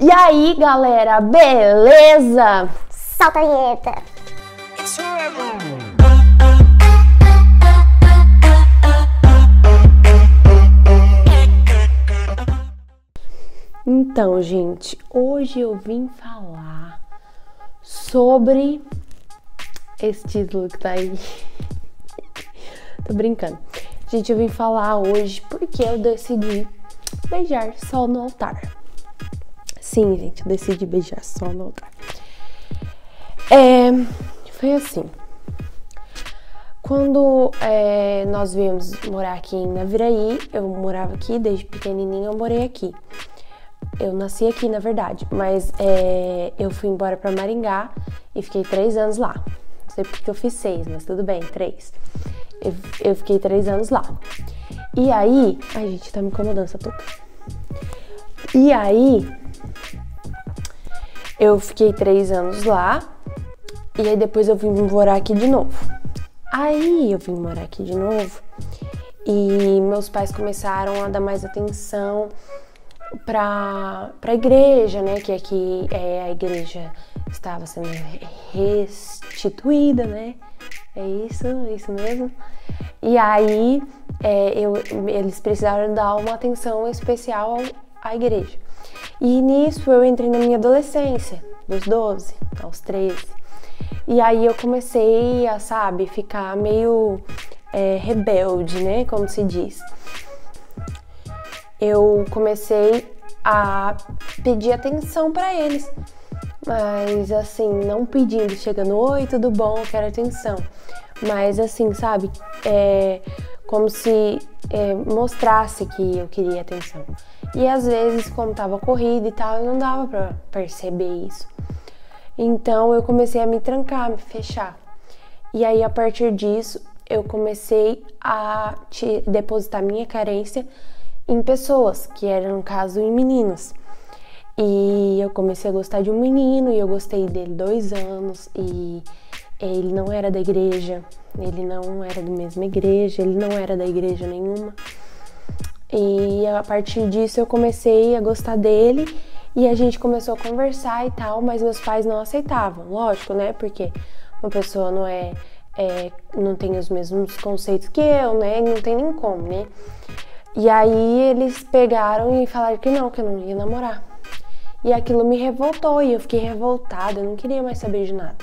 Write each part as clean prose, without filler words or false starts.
E aí, galera, beleza? Solta a vinheta. Então, gente, hoje eu vim falar sobre esse título que tá aí. Tô brincando. Gente, eu vim falar hoje porque eu decidi beijar só no altar. Sim, gente, eu decidi beijar só no altar. Foi assim. Quando nós viemos morar aqui em Naviraí, eu morava aqui, desde pequenininha eu morei aqui. Eu nasci aqui, na verdade, mas eu fui embora pra Maringá e fiquei 3 anos lá. Não sei porque eu fiz 6, mas tudo bem, 3. Eu fiquei 3 anos lá. E aí... Ai, gente, tá me incomodando essa touca. E aí... Eu fiquei 3 anos lá. E aí depois eu vim morar aqui de novo. Aí eu vim morar aqui de novo. E meus pais começaram a dar mais atenção pra igreja, né? Que aqui a igreja estava sendo restituída, né? É isso mesmo. E aí eles precisaram dar uma atenção especial à igreja. E nisso eu entrei na minha adolescência, dos 12 aos 13. E aí eu comecei a, ficar meio rebelde, né? Como se diz. Eu comecei a pedir atenção pra eles. Mas assim, não pedindo, chegando, oi, tudo bom, eu quero atenção. Mas assim, como se mostrasse que eu queria atenção. E às vezes, como tava corrida e tal, não dava pra perceber isso. Então eu comecei a me trancar, me fechar. E aí, a partir disso, eu comecei a depositar minha carência em pessoas, que eram, no caso, em meninos. E eu comecei a gostar de um menino, e eu gostei dele 2 anos, e ele não era da igreja, ele não era da mesma igreja, ele não era da igreja nenhuma. E a partir disso eu comecei a gostar dele, e a gente começou a conversar e tal, mas meus pais não aceitavam, lógico, né? Porque uma pessoa não tem os mesmos conceitos que eu, né? Não tem nem como, né? E aí eles pegaram e falaram que eu não ia namorar. E aquilo me revoltou, e eu fiquei revoltada, eu não queria mais saber de nada.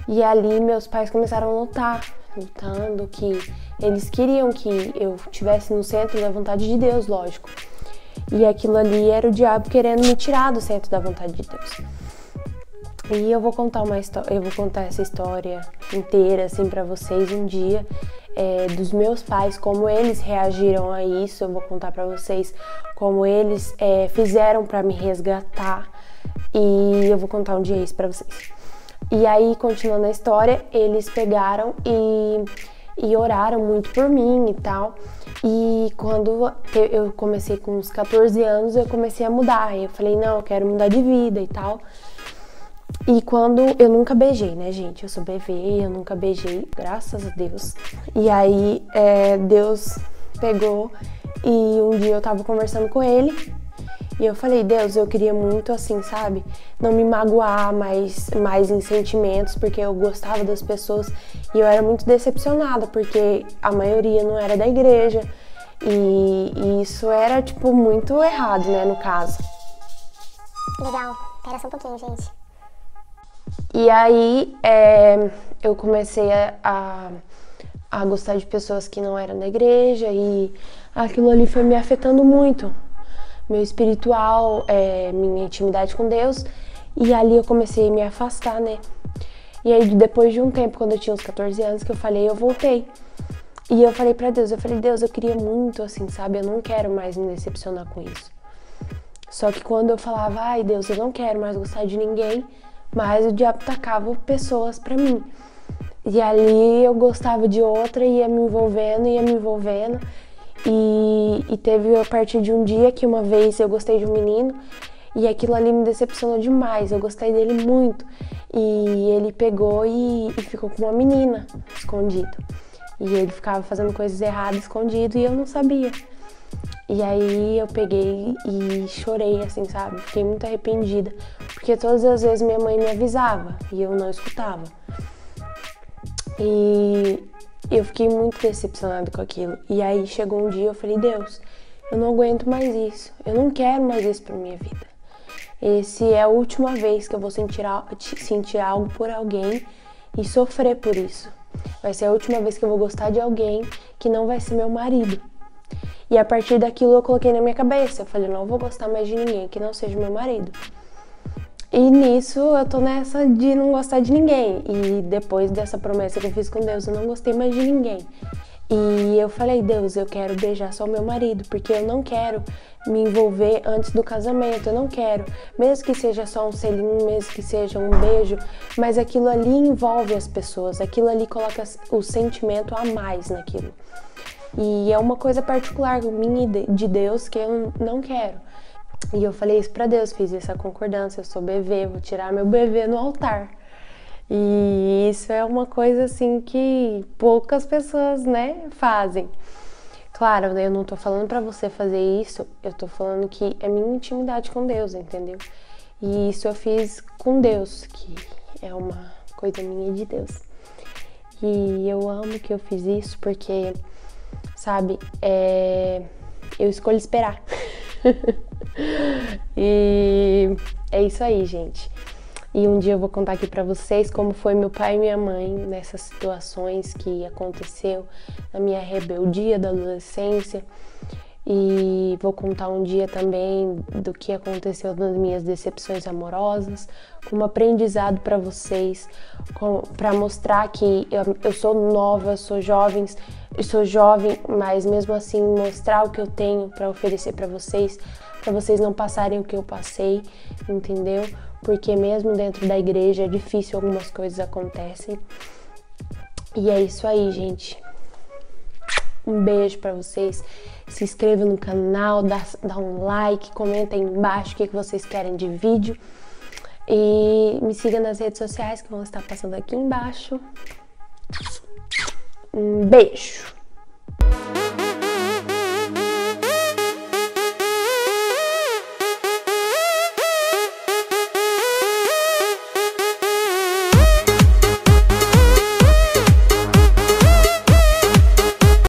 E ali meus pais começaram a lutando que eles queriam que eu estivesse no centro da vontade de Deus, lógico. E aquilo ali era o diabo querendo me tirar do centro da vontade de Deus. E eu vou contar essa história inteira assim para vocês um dia, dos meus pais, como eles reagiram a isso. Eu vou contar para vocês como eles fizeram para me resgatar, e eu vou contar um dia isso para vocês. E aí, continuando a história, eles pegaram e oraram muito por mim e tal. E quando eu comecei com uns 14 anos, eu comecei a mudar. Eu falei, não, eu quero mudar de vida e tal. E quando eu nunca beijei, né, gente? Eu sou bebê, eu nunca beijei, graças a Deus. E aí, Deus pegou e um dia eu tava conversando com ele. E eu falei, Deus, eu queria muito, assim, não me magoar mais em sentimentos, porque eu gostava das pessoas e eu era muito decepcionada, porque a maioria não era da igreja, e isso era, muito errado, né, no caso. Legal, pera só um pouquinho, gente. E aí, eu comecei a gostar de pessoas que não eram da igreja, e aquilo ali foi me afetando muito. Meu espiritual, minha intimidade com Deus, e ali eu comecei a me afastar, né? E aí depois de um tempo, quando eu tinha uns 14 anos, que eu falei, eu voltei. E eu falei pra Deus, Deus, eu queria muito, assim, eu não quero mais me decepcionar com isso. Só que quando eu falava, ai Deus, eu não quero mais gostar de ninguém, mas o diabo tacava pessoas pra mim. E ali eu gostava de outra, ia me envolvendo. E teve a partir de um dia que uma vez eu gostei de um menino, e aquilo ali me decepcionou demais, eu gostei dele muito. E ele pegou e ficou com uma menina escondido. E ele ficava fazendo coisas erradas escondido, e eu não sabia. E aí eu peguei e chorei, assim, sabe? Fiquei muito arrependida, porque todas as vezes minha mãe me avisava e eu não escutava. E eu fiquei muito decepcionada com aquilo. E aí chegou um dia eu falei, Deus, eu não aguento mais isso, eu não quero mais isso pra minha vida. Esse é a última vez que eu vou sentir algo por alguém e sofrer por isso. Vai ser a última vez que eu vou gostar de alguém que não vai ser meu marido. E a partir daquilo eu coloquei na minha cabeça, eu falei, não vou gostar mais de ninguém que não seja meu marido. E nisso eu tô nessa de não gostar de ninguém. E depois dessa promessa que eu fiz com Deus, eu não gostei mais de ninguém. E eu falei, Deus, eu quero beijar só meu marido, porque eu não quero me envolver antes do casamento, eu não quero, mesmo que seja só um selinho, mesmo que seja um beijo, mas aquilo ali envolve as pessoas, aquilo ali coloca o sentimento a mais naquilo. E é uma coisa particular minha de Deus que eu não quero. E eu falei isso pra Deus, fiz essa concordância, eu sou bebê, vou tirar meu bebê no altar. E isso é uma coisa assim que poucas pessoas, né, fazem. Claro, eu não tô falando pra você fazer isso, eu tô falando que é minha intimidade com Deus, entendeu? E isso eu fiz com Deus, que é uma coisa minha de Deus. E eu amo que eu fiz isso porque, sabe, eu escolho esperar. E é isso aí, gente. E um dia eu vou contar aqui pra vocês como foi meu pai e minha mãe nessas situações que aconteceu na minha rebeldia da adolescência. E vou contar um dia também do que aconteceu nas minhas decepções amorosas, como aprendizado pra vocês, pra mostrar que eu sou nova, eu sou jovem, mas mesmo assim mostrar o que eu tenho pra oferecer pra vocês não passarem o que eu passei, entendeu? Porque mesmo dentro da igreja é difícil, algumas coisas acontecem. E é isso aí, gente. Um beijo pra vocês. Se inscrevam no canal, dá um like, comenta aí embaixo o que vocês querem de vídeo. E me siga nas redes sociais que vão estar passando aqui embaixo. Um beijo!